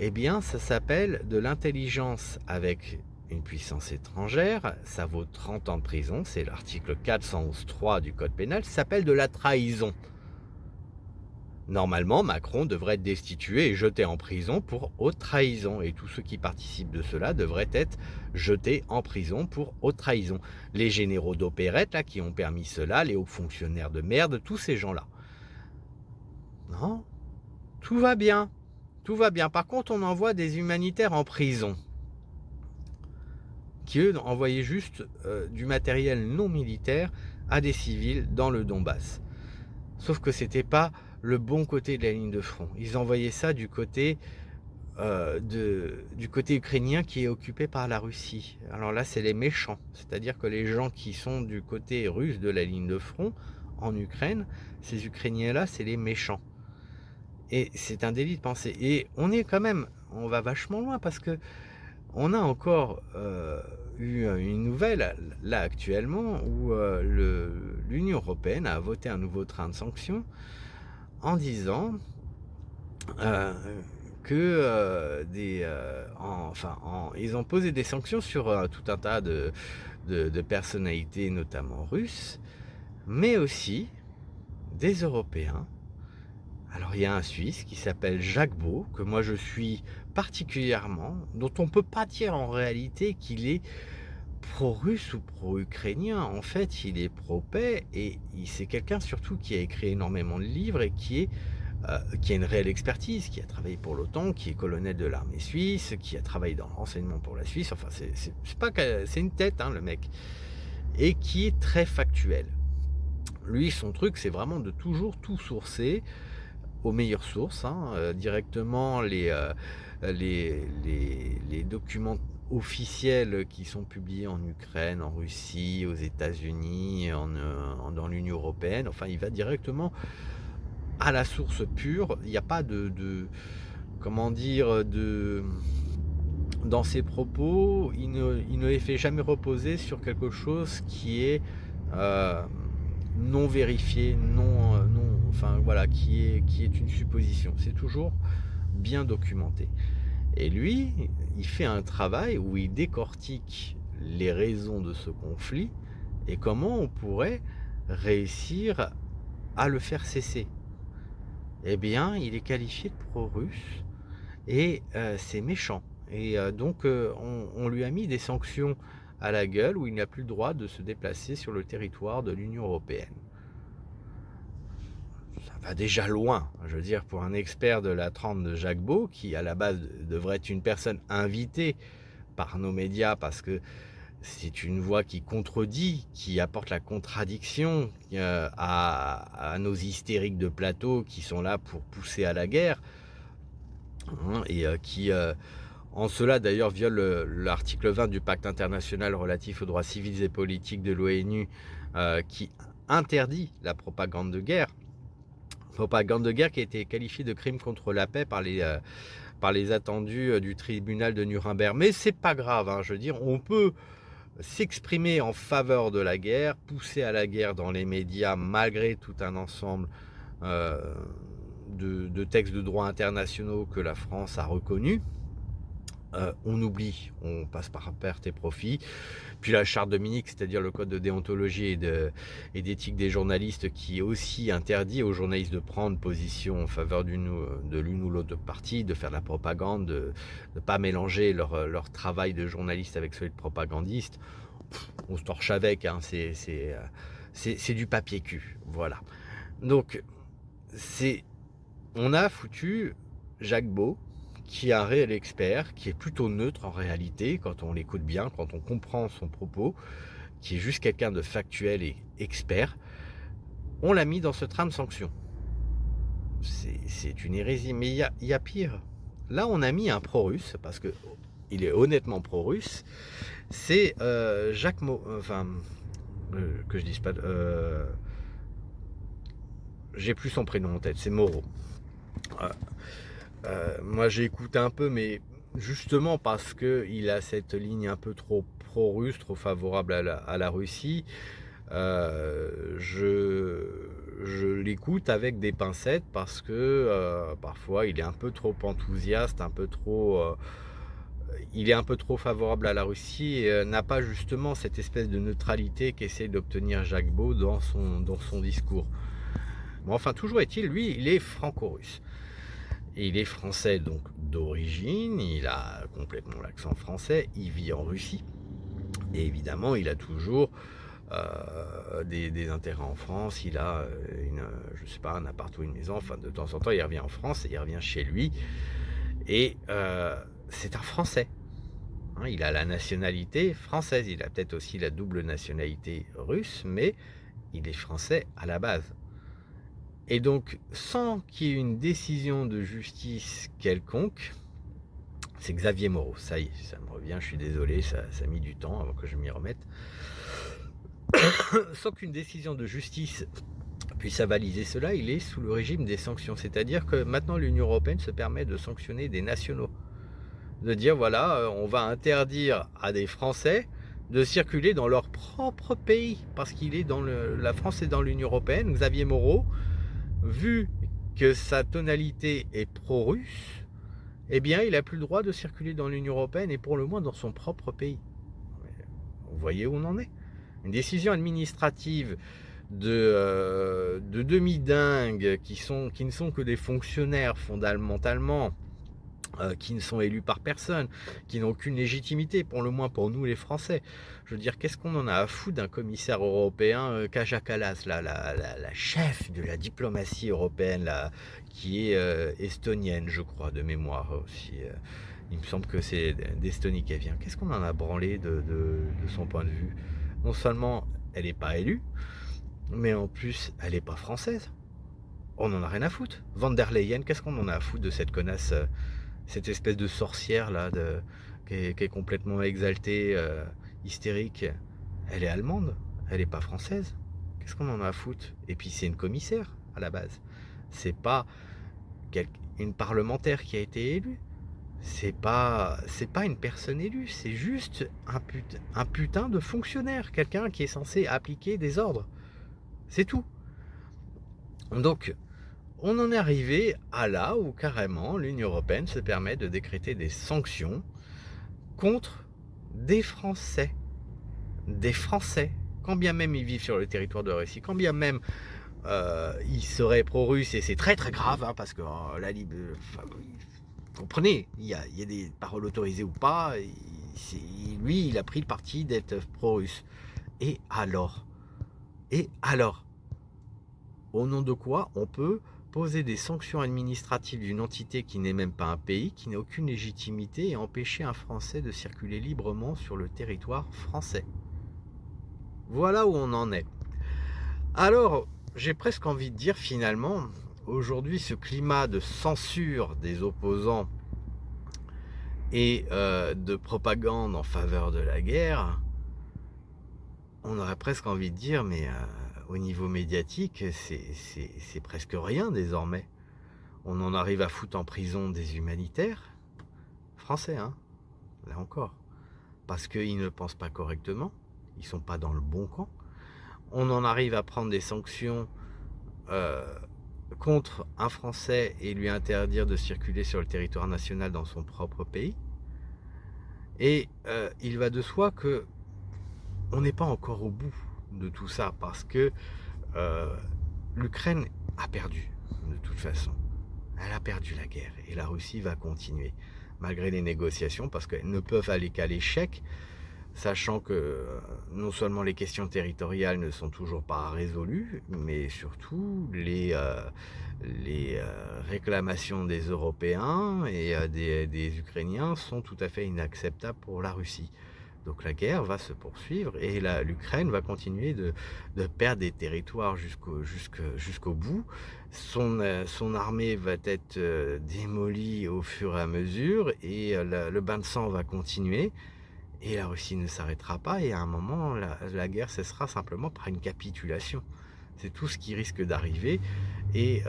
Speaker 1: Eh bien, ça s'appelle de l'intelligence avec une puissance étrangère, ça vaut 30 ans de prison, c'est l'article 411.3 du Code pénal, ça s'appelle de la trahison. Normalement, Macron devrait être destitué et jeté en prison pour haute trahison, et tous ceux qui participent de cela devraient être jetés en prison pour haute trahison. Les généraux d'opérette là qui ont permis cela, les hauts fonctionnaires de merde, tous ces gens-là. Non, tout va bien. Tout va bien. Par contre, on envoie des humanitaires en prison qui, eux, envoyaient juste du matériel non militaire à des civils dans le Donbass. Sauf que c'était pas le bon côté de la ligne de front. Ils envoyaient ça du côté ukrainien qui est occupé par la Russie. Alors là, c'est les méchants. C'est-à-dire que les gens qui sont du côté russe de la ligne de front en Ukraine, ces Ukrainiens-là, c'est les méchants. Et c'est un délit de penser. Et on va vachement loin parce que on a encore eu une nouvelle là actuellement où l'Union européenne a voté un nouveau train de sanctions en disant que ils ont posé des sanctions sur tout un tas de personnalités, notamment russes, mais aussi des Européens. Alors il y a un Suisse qui s'appelle Jacques Beau, que moi je suis particulièrement, dont on ne peut pas dire en réalité qu'il est pro-russe ou pro-ukrainien. En fait, il est pro-paix et c'est quelqu'un surtout qui a écrit énormément de livres et qui a une réelle expertise, qui a travaillé pour l'OTAN, qui est colonel de l'armée suisse, qui a travaillé dans le renseignement pour la Suisse. Enfin, c'est une tête, hein, le mec, et qui est très factuel. Lui, son truc, c'est vraiment de toujours tout sourcer aux meilleures sources, directement les documents officiels qui sont publiés en Ukraine, en Russie, aux États-Unis, dans l'Union européenne. Enfin, il va directement à la source pure. Il n'y a pas dans ses propos, il ne les fait jamais reposer sur quelque chose qui est non vérifié, qui est une supposition. C'est toujours bien documenté. Et lui, il fait un travail où il décortique les raisons de ce conflit et comment on pourrait réussir à le faire cesser. Eh bien, il est qualifié de pro-russe et c'est méchant. Et donc, on lui a mis des sanctions à la gueule où il n'a plus le droit de se déplacer sur le territoire de l'Union européenne. Ça va déjà loin, je veux dire, pour un expert de la trempe de Jacques Beau, qui à la base devrait être une personne invitée par nos médias parce que c'est une voix qui contredit, qui apporte la contradiction à nos hystériques de plateau qui sont là pour pousser à la guerre, et qui en cela d'ailleurs viole l'article 20 du pacte international relatif aux droits civils et politiques de l'ONU, qui interdit la propagande de guerre. Propagande de guerre qui a été qualifiée de crime contre la paix par les attendus du tribunal de Nuremberg. Mais c'est pas grave, je veux dire, on peut s'exprimer en faveur de la guerre, pousser à la guerre dans les médias malgré tout un ensemble de textes de droit internationaux que la France a reconnus. On oublie, on passe par perte et profit. Puis la charte de Munich, c'est-à-dire le code de déontologie et d'éthique des journalistes, qui aussi interdit aux journalistes de prendre position en faveur de l'une ou l'autre partie, de faire de la propagande, de ne pas mélanger leur travail de journaliste avec celui de propagandiste. On se torche avec, c'est du papier cul, voilà. Donc, on a foutu Jacques Beau, qui est un réel expert, qui est plutôt neutre en réalité, quand on l'écoute bien, quand on comprend son propos, qui est juste quelqu'un de factuel et expert, on l'a mis dans ce train de sanctions. C'est une hérésie, mais il y a pire. Là, on a mis un pro-russe, parce que il est honnêtement pro-russe, c'est Jacques que je dise pas... j'ai plus son prénom en tête, c'est Moreau. Moi j'ai écouté un peu, mais justement parce qu'il a cette ligne un peu trop pro-russe, trop favorable à la Russie, je l'écoute avec des pincettes parce que parfois il est un peu trop enthousiaste, il est un peu trop favorable à la Russie et n'a pas justement cette espèce de neutralité qu'essaie d'obtenir Jacques Beau dans son discours. Bon, enfin, toujours est-il, lui, il est franco-russe. Et il est français, donc d'origine, il a complètement l'accent français, il vit en Russie. Et évidemment, il a toujours des intérêts en France, il a je sais pas, un appart ou une maison, enfin de temps en temps il revient en France et il revient chez lui. Et c'est un Français. Hein, il a la nationalité française, il a peut-être aussi la double nationalité russe, mais il est français à la base. Et donc, sans qu'il y ait une décision de justice quelconque, c'est Xavier Moreau, ça y est, ça me revient, je suis désolé, ça a mis du temps avant que je m'y remette. Sans qu'une décision de justice puisse avaliser cela, il est sous le régime des sanctions. C'est-à-dire que maintenant l'Union européenne se permet de sanctionner des nationaux. De dire, voilà, on va interdire à des Français de circuler dans leur propre pays, parce qu'il est la France est dans l'Union européenne. Xavier Moreau, vu que sa tonalité est pro-russe, eh bien, il n'a plus le droit de circuler dans l'Union européenne et pour le moins dans son propre pays. Vous voyez où on en est? Une décision administrative de demi-dingues qui ne sont que des fonctionnaires fondamentalement, qui ne sont élus par personne, qui n'ont aucune légitimité, pour le moins pour nous les Français. Je veux dire, qu'est-ce qu'on en a à foutre d'un commissaire européen, Kaja Kallas, la chef de la diplomatie européenne, là, qui est estonienne, je crois, de mémoire aussi. Il me semble que c'est d'Estonie qu'elle vient. Qu'est-ce qu'on en a branlé de son point de vue? Non seulement elle n'est pas élue, mais en plus elle n'est pas française. On en a rien à foutre. Van der Leyen, qu'est-ce qu'on en a à foutre de cette connasse, cette espèce de sorcière là, qui est complètement exaltée, hystérique? Elle est allemande, elle n'est pas française. Qu'est-ce qu'on en a à foutre? Et puis c'est une commissaire à la base. C'est pas une parlementaire qui a été élue. C'est pas une personne élue, c'est juste un putain de fonctionnaire, quelqu'un qui est censé appliquer des ordres. C'est tout. Donc, on en est arrivé à là où carrément l'Union européenne se permet de décréter des sanctions contre des Français. Des Français, quand bien même ils vivent sur le territoire de Russie, quand bien même ils seraient pro-russes, et c'est très très grave, hein, parce que vous comprenez, il y a des paroles autorisées ou pas, lui il a pris le parti d'être pro-russe. Et alors, au nom de quoi on peut poser des sanctions administratives d'une entité qui n'est même pas un pays, qui n'a aucune légitimité, et empêcher un Français de circuler librement sur le territoire français? Voilà où on en est. Alors, j'ai presque envie de dire finalement, aujourd'hui, ce climat de censure des opposants et de propagande en faveur de la guerre, on aurait presque envie de dire, mais au niveau médiatique, c'est presque rien désormais. On en arrive à foutre en prison des humanitaires français, hein, là encore, parce qu'ils ne pensent pas correctement, ils ne sont pas dans le bon camp. On en arrive à prendre des sanctions contre un Français et lui interdire de circuler sur le territoire national dans son propre pays. Et il va de soi que on n'est pas encore au bout de tout ça, parce que l'Ukraine a perdu de toute façon. Elle a perdu la guerre et la Russie va continuer, malgré les négociations, parce qu'elles ne peuvent aller qu'à l'échec, sachant que non seulement les questions territoriales ne sont toujours pas résolues, mais surtout les réclamations des Européens et des Ukrainiens sont tout à fait inacceptables pour la Russie. Donc la guerre va se poursuivre et l'Ukraine va continuer de perdre des territoires jusqu'au bout. Son armée va être démolie au fur et à mesure et le bain de sang va continuer. Et la Russie ne s'arrêtera pas et à un moment, la guerre cessera simplement par une capitulation. C'est tout ce qui risque d'arriver et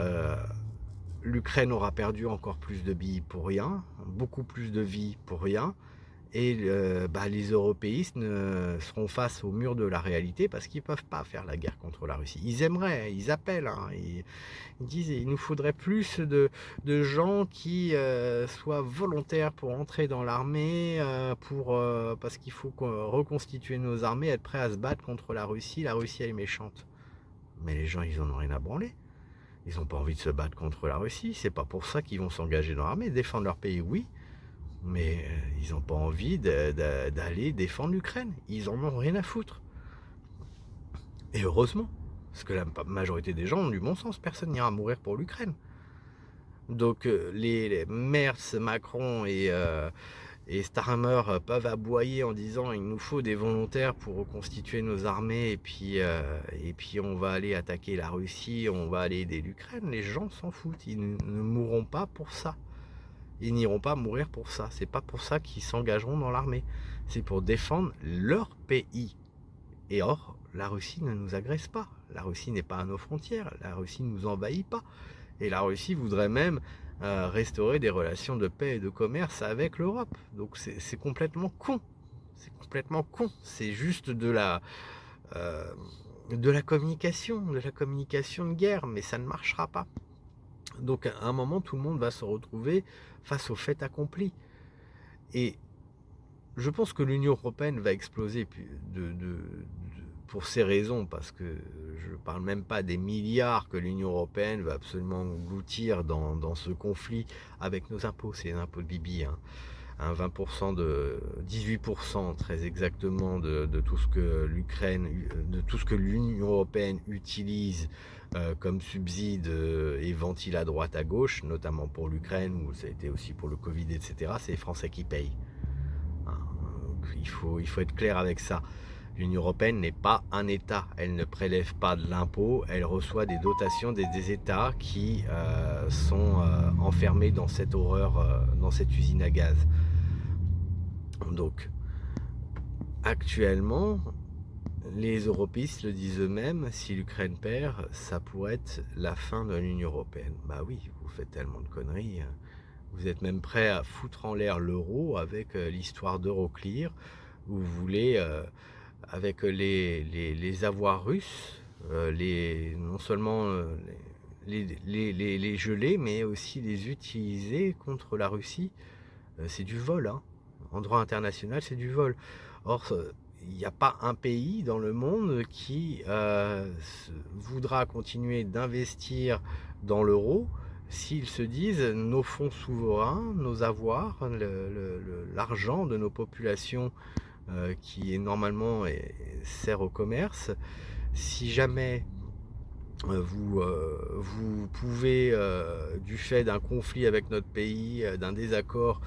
Speaker 1: l'Ukraine aura perdu encore plus de billes pour rien, beaucoup plus de vies pour rien. Et les européistes seront face au mur de la réalité parce qu'ils ne peuvent pas faire la guerre contre la Russie. Ils aimeraient, ils appellent, hein, ils disent il nous faudrait plus de gens qui soient volontaires pour entrer dans l'armée, parce qu'il faut reconstituer nos armées, être prêts à se battre contre la Russie. La Russie elle est méchante. Mais les gens ils en ont rien à branler. Ils n'ont pas envie de se battre contre la Russie. C'est pas pour ça qu'ils vont s'engager dans l'armée. Défendre leur pays, oui. Mais ils n'ont pas envie d'aller défendre l'Ukraine. Ils en ont rien à foutre. Et heureusement, parce que la majorité des gens ont du bon sens. Personne n'ira mourir pour l'Ukraine. Donc les Merz, Macron et Starmer peuvent aboyer en disant il nous faut des volontaires pour reconstituer nos armées et puis on va aller attaquer la Russie, on va aller aider l'Ukraine. Les gens s'en foutent. Ils ne mourront pas pour ça. Ils n'iront pas mourir pour ça. C'est pas pour ça qu'ils s'engageront dans l'armée. C'est pour défendre leur pays. Et or, la Russie ne nous agresse pas. La Russie n'est pas à nos frontières. La Russie ne nous envahit pas. Et la Russie voudrait même restaurer des relations de paix et de commerce avec l'Europe. Donc c'est complètement con. C'est complètement con. C'est juste de la communication de guerre. Mais ça ne marchera pas. Donc à un moment, tout le monde va se retrouver face au fait accompli. Et je pense que l'Union européenne va exploser pour ces raisons, parce que je ne parle même pas des milliards que l'Union européenne va absolument engloutir dans ce conflit avec nos impôts. C'est les impôts de Bibi, hein. 20% 18% très exactement de tout ce que l'Union européenne utilise comme subside et ventile à droite à gauche, notamment pour l'Ukraine, où ça a été aussi pour le Covid, etc. C'est les Français qui payent. Hein, donc il faut être clair avec ça. L'Union européenne n'est pas un État, elle ne prélève pas de l'impôt, elle reçoit des dotations des États qui sont enfermés dans cette horreur, dans cette usine à gaz. Donc, actuellement, les européistes le disent eux-mêmes, si l'Ukraine perd, ça pourrait être la fin de l'Union européenne. Bah oui, vous faites tellement de conneries. Vous êtes même prêt à foutre en l'air l'euro avec l'histoire d'Euroclear. Vous voulez, avec les avoirs russes, non seulement les geler, mais aussi les utiliser contre la Russie. C'est du vol, hein. En droit international, c'est du vol. Or, il n'y a pas un pays dans le monde qui voudra continuer d'investir dans l'euro s'ils se disent nos fonds souverains, nos avoirs, l'argent de nos populations qui est normalement sert au commerce, si jamais vous pouvez, du fait d'un conflit avec notre pays, d'un désaccord,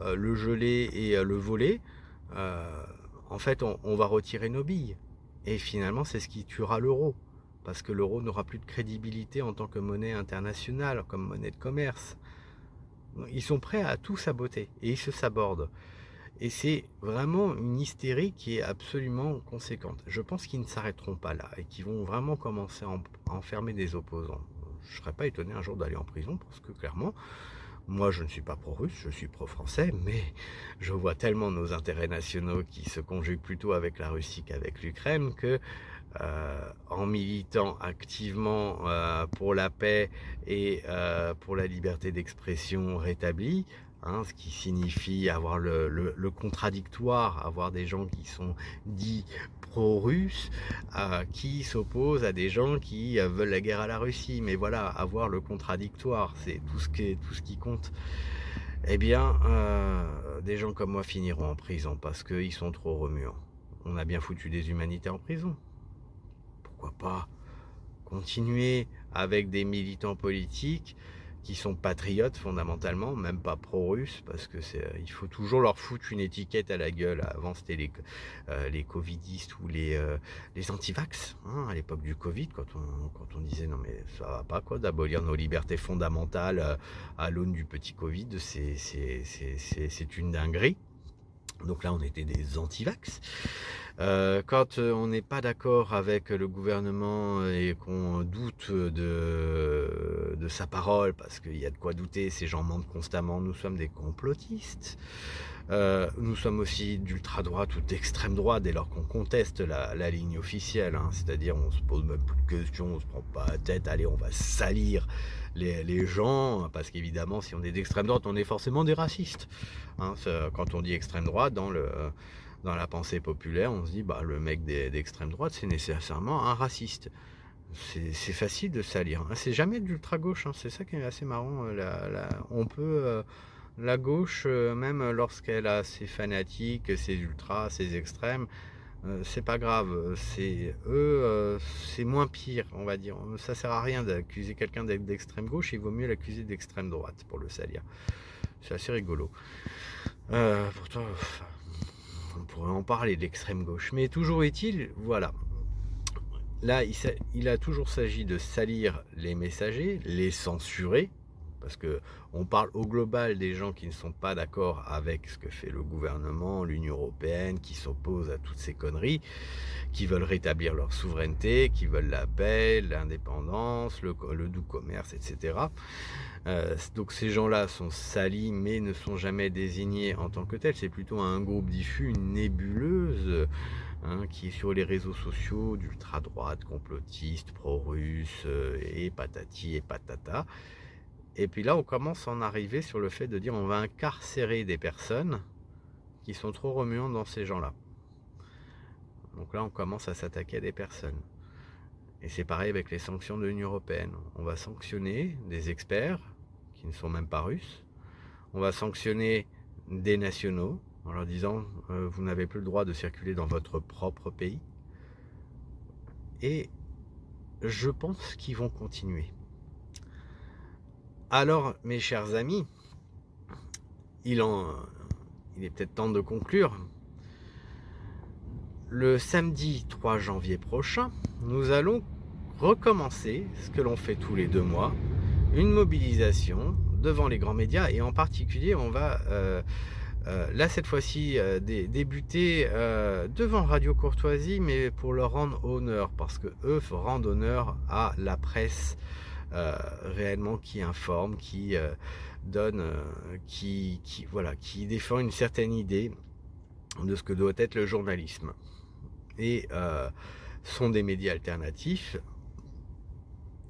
Speaker 1: le geler et le voler, en fait on va retirer nos billes. Et finalement c'est ce qui tuera l'euro. Parce que l'euro n'aura plus de crédibilité en tant que monnaie internationale, comme monnaie de commerce. Ils sont prêts à tout saboter et ils se sabordent. Et c'est vraiment une hystérie qui est absolument conséquente. Je pense qu'ils ne s'arrêteront pas là et qu'ils vont vraiment commencer à enfermer des opposants. Je ne serais pas étonné un jour d'aller en prison parce que clairement, moi je ne suis pas pro-russe, je suis pro-français, mais je vois tellement nos intérêts nationaux qui se conjuguent plutôt avec la Russie qu'avec l'Ukraine que en militant activement pour la paix et pour la liberté d'expression rétablie, hein, ce qui signifie avoir le contradictoire, avoir des gens qui sont dits pro-russes, qui s'opposent à des gens qui veulent la guerre à la Russie. Mais voilà, avoir le contradictoire, c'est tout ce qui compte. eh bien, des gens comme moi finiront en prison parce qu'ils sont trop remuants. On a bien foutu des humanités en prison. Pourquoi pas continuer avec des militants politiques qui sont patriotes fondamentalement, même pas pro-russes, parce que il faut toujours leur foutre une étiquette à la gueule. Avant c'était les covidistes ou les antivax, hein, à l'époque du Covid, quand on disait non mais ça va pas quoi, d'abolir nos libertés fondamentales à l'aune du petit Covid, c'est une dinguerie. Donc là on était des antivax. Quand on n'est pas d'accord avec le gouvernement et qu'on doute de sa parole, parce qu'il y a de quoi douter, ces gens mentent constamment, nous sommes des complotistes. Nous sommes aussi d'ultra-droite ou d'extrême droite dès lors qu'on conteste la ligne officielle, hein. C'est-à-dire on se pose même plus de questions, on se prend pas la tête, allez on va salir les gens, parce qu'évidemment si on est d'extrême droite on est forcément des racistes, hein. Quand on dit extrême droite dans la pensée populaire, on se dit bah le mec d'extrême droite c'est nécessairement un raciste. C'est facile de salir, hein. C'est jamais de l'ultra gauche, hein. C'est ça qui est assez marrant. On peut la gauche, même lorsqu'elle a ses fanatiques, ses ultras, ses extrêmes, c'est pas grave. C'est eux, c'est moins pire, on va dire. Ça sert à rien d'accuser quelqu'un d'extrême gauche. Il vaut mieux l'accuser d'extrême droite pour le salir. C'est assez rigolo. Pourtant, on pourrait en parler de l'extrême gauche, mais toujours est-il, voilà. Là, il a toujours s'agi de salir les messagers, les censurer, parce que on parle au global des gens qui ne sont pas d'accord avec ce que fait le gouvernement, l'Union européenne, qui s'opposent à toutes ces conneries, qui veulent rétablir leur souveraineté, qui veulent la paix, l'indépendance, le doux commerce, etc. Donc ces gens-là sont salis, mais ne sont jamais désignés en tant que tels. C'est plutôt un groupe diffus, une nébuleuse, hein, qui est sur les réseaux sociaux d'ultra-droite, complotiste, pro-russe, et patati et patata. Et puis là, on commence à en arriver sur le fait de dire on va incarcérer des personnes qui sont trop remuantes dans ces gens-là. Donc là, on commence à s'attaquer à des personnes. Et c'est pareil avec les sanctions de l'Union européenne. On va sanctionner des experts qui ne sont même pas russes. On va sanctionner des nationaux en leur disant vous n'avez plus le droit de circuler dans votre propre pays. Et je pense qu'ils vont continuer. Alors, mes chers amis, il est peut-être temps de conclure. Le samedi 3 janvier prochain, nous allons recommencer ce que l'on fait tous les 2 mois, une mobilisation devant les grands médias, et en particulier on va là cette fois-ci débuter devant Radio Courtoisie, mais pour leur rendre honneur, parce que eux rendent honneur à la presse réellement qui informe, qui donne, qui défend une certaine idée de ce que doit être le journalisme, et sont des médias alternatifs.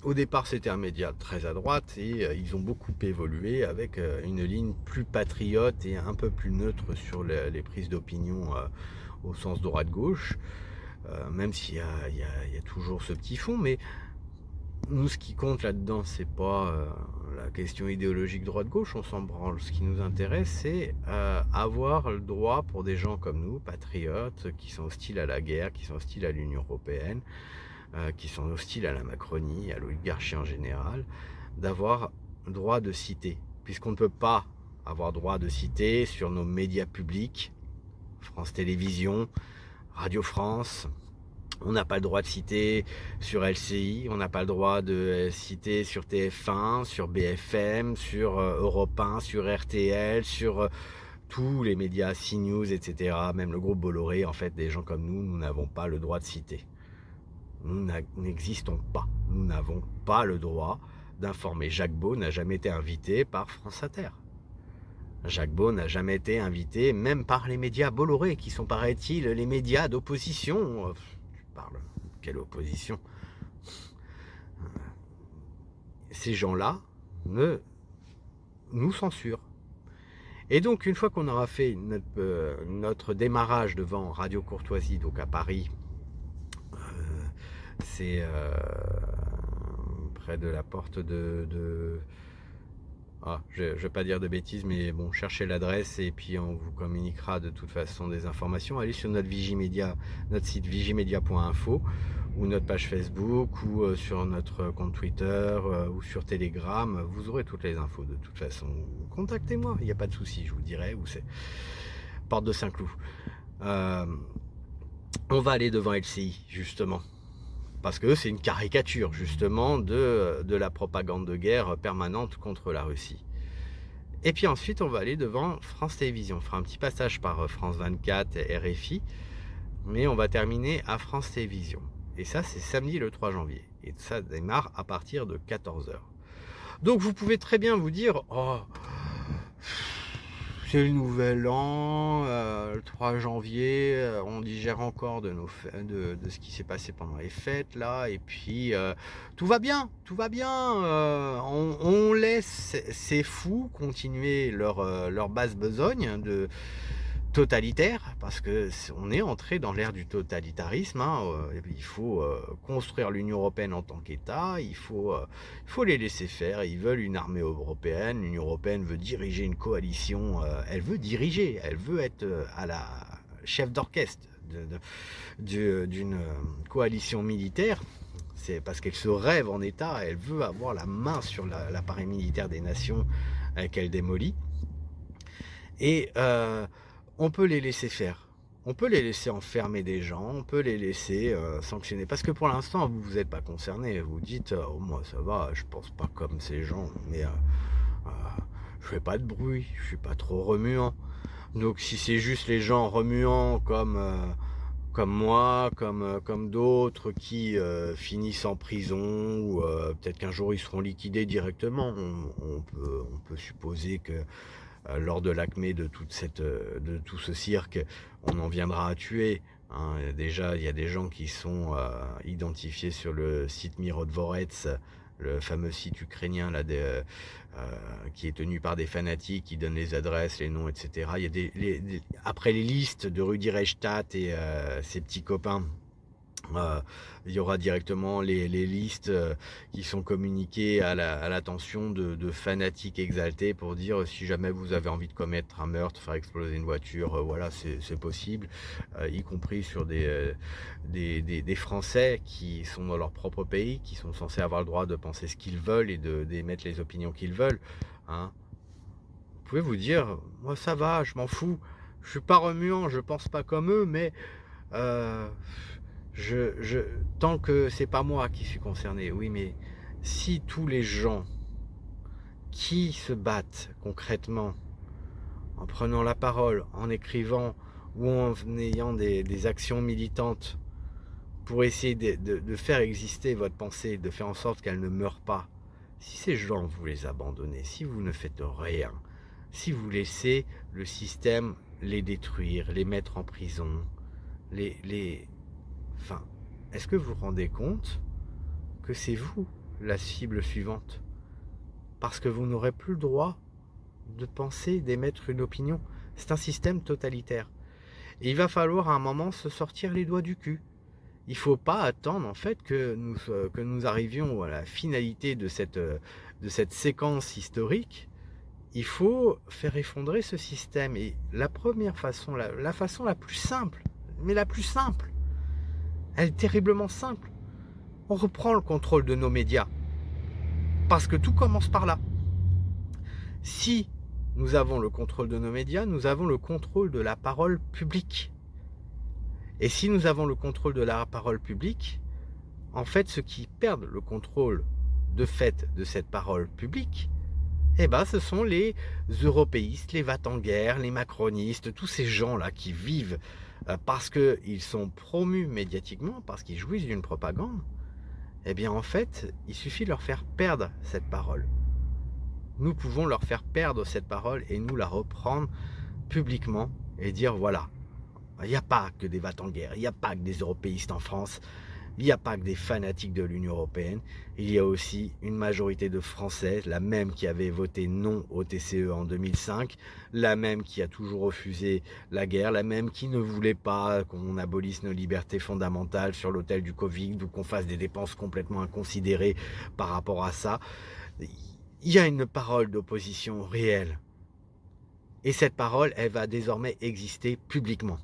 Speaker 1: Au départ, c'était un média très à droite, et ils ont beaucoup évolué avec une ligne plus patriote et un peu plus neutre sur les prises d'opinion au sens droite-gauche, même s'il y a toujours ce petit fond. Mais nous, ce qui compte là-dedans, c'est pas la question idéologique droite-gauche, on s'en branle. Ce qui nous intéresse, c'est avoir le droit, pour des gens comme nous, patriotes, qui sont hostiles à la guerre, qui sont hostiles à l'Union européenne, qui sont hostiles à la Macronie, à l'oligarchie en général, d'avoir droit de citer. Puisqu'on ne peut pas avoir droit de citer sur nos médias publics, France Télévisions, Radio France, on n'a pas le droit de citer sur LCI, on n'a pas le droit de citer sur TF1, sur BFM, sur Europe 1, sur RTL, sur tous les médias, CNews, etc. Même le groupe Bolloré, en fait, des gens comme nous n'avons pas le droit de citer. Nous n'existons pas. Nous n'avons pas le droit d'informer. Jacques Beau n'a jamais été invité par France Inter. Jacques Beau n'a jamais été invité même par les médias Bolloré, qui sont, paraît-il, les médias d'opposition. Tu parles, quelle opposition? Ces gens-là nous censurent. Et donc, une fois qu'on aura fait notre démarrage devant Radio Courtoisie, donc à Paris, c'est près de la porte de Je ne vais pas dire de bêtises, mais bon, cherchez l'adresse et puis on vous communiquera de toute façon des informations. Allez sur notre Vigimedia, notre site vigimedia.info ou notre page Facebook ou sur notre compte Twitter ou sur Telegram. Vous aurez toutes les infos de toute façon. Contactez-moi, il n'y a pas de souci, je vous dirai où c'est. Porte de Saint-Cloud. On va aller devant LCI, justement. Parce que c'est une caricature justement de la propagande de guerre permanente contre la Russie. Et puis ensuite on va aller devant France Télévisions. On fera un petit passage par France 24 et RFI, mais on va terminer à France Télévisions. Et ça c'est samedi le 3 janvier. Et ça démarre à partir de 14h. Donc vous pouvez très bien vous dire, oh, c'est le nouvel an, le 3 janvier, on digère encore de ce qui s'est passé pendant les fêtes là, et puis tout va bien, on laisse ces fous continuer leur basse besogne de totalitaire, parce que on est entré dans l'ère du totalitarisme, il faut construire l'Union européenne en tant qu'État, il faut les laisser faire. Ils veulent une armée européenne, l'Union européenne veut diriger une coalition, elle veut être à la chef d'orchestre d'une coalition militaire. C'est parce qu'elle se rêve en État, elle veut avoir la main sur l'appareil militaire des nations qu'elle démolit. Et on peut les laisser faire. On peut les laisser enfermer des gens, on peut les laisser sanctionner. Parce que pour l'instant, vous n'êtes pas concernés. Vous dites, oh, moi ça va, je pense pas comme ces gens, mais je fais pas de bruit, je suis pas trop remuant. Donc si c'est juste les gens remuants comme moi, comme d'autres qui finissent en prison, ou peut-être qu'un jour ils seront liquidés directement, on peut supposer que lors de l'acmé de tout ce cirque, on en viendra à tuer. Déjà, il y a des gens qui sont identifiés sur le site Mirodvorets, le fameux site ukrainien là, qui est tenu par des fanatiques qui donnent les adresses, les noms, etc. Il y a après les listes de Rudi Reichstadt et ses petits copains, il y aura directement les listes qui sont communiquées à l'attention de fanatiques exaltés pour dire, si jamais vous avez envie de commettre un meurtre, faire exploser une voiture, voilà, c'est possible, y compris sur des Français qui sont dans leur propre pays, qui sont censés avoir le droit de penser ce qu'ils veulent et d'émettre les opinions qu'ils veulent. Vous pouvez vous dire, moi ça va, je m'en fous, je suis pas remuant, je pense pas comme eux, mais tant que c'est pas moi qui suis concerné. Oui, mais si tous les gens qui se battent concrètement, en prenant la parole, en écrivant ou en ayant des actions militantes pour essayer de faire exister votre pensée, de faire en sorte qu'elle ne meure pas, si ces gens vous les abandonnez, si vous ne faites rien, si vous laissez le système les détruire, les mettre en prison, Enfin, est-ce que vous vous rendez compte que c'est vous la cible suivante? Parce que vous n'aurez plus le droit de penser, d'émettre une opinion. C'est un système totalitaire. Et il va falloir à un moment se sortir les doigts du cul. Il ne faut pas attendre en fait que nous arrivions à la finalité de cette séquence historique. Il faut faire effondrer ce système. Et la première façon, la façon la plus simple, mais la plus simple, elle est terriblement simple. On reprend le contrôle de nos médias. Parce que tout commence par là. Si nous avons le contrôle de nos médias, nous avons le contrôle de la parole publique. Et si nous avons le contrôle de la parole publique, en fait, ceux qui perdent le contrôle de fait de cette parole publique, ce sont les européistes, les va-t-en-guerre, les macronistes, tous ces gens-là qui vivent parce qu'ils sont promus médiatiquement, parce qu'ils jouissent d'une propagande. En fait, il suffit de leur faire perdre cette parole. Nous pouvons leur faire perdre cette parole et nous la reprendre publiquement et dire, voilà, il n'y a pas que des va-t-en-guerre, il n'y a pas que des européistes en France, il n'y a pas que des fanatiques de l'Union européenne, il y a aussi une majorité de Français, la même qui avait voté non au TCE en 2005, la même qui a toujours refusé la guerre, la même qui ne voulait pas qu'on abolisse nos libertés fondamentales sur l'autel du Covid ou qu'on fasse des dépenses complètement inconsidérées par rapport à ça. il y a une parole d'opposition réelle. Et cette parole, elle va désormais exister publiquement.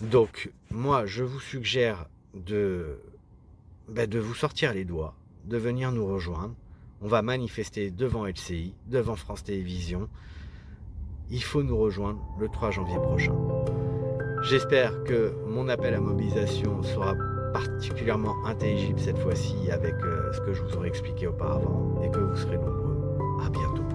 Speaker 1: Donc, moi, je vous suggère de vous sortir les doigts, de venir nous rejoindre. On va manifester devant LCI, devant France Télévisions. Il faut nous rejoindre le 3 janvier prochain. J'espère que mon appel à mobilisation sera particulièrement intelligible cette fois-ci avec ce que je vous aurais expliqué auparavant et que vous serez nombreux. À bientôt.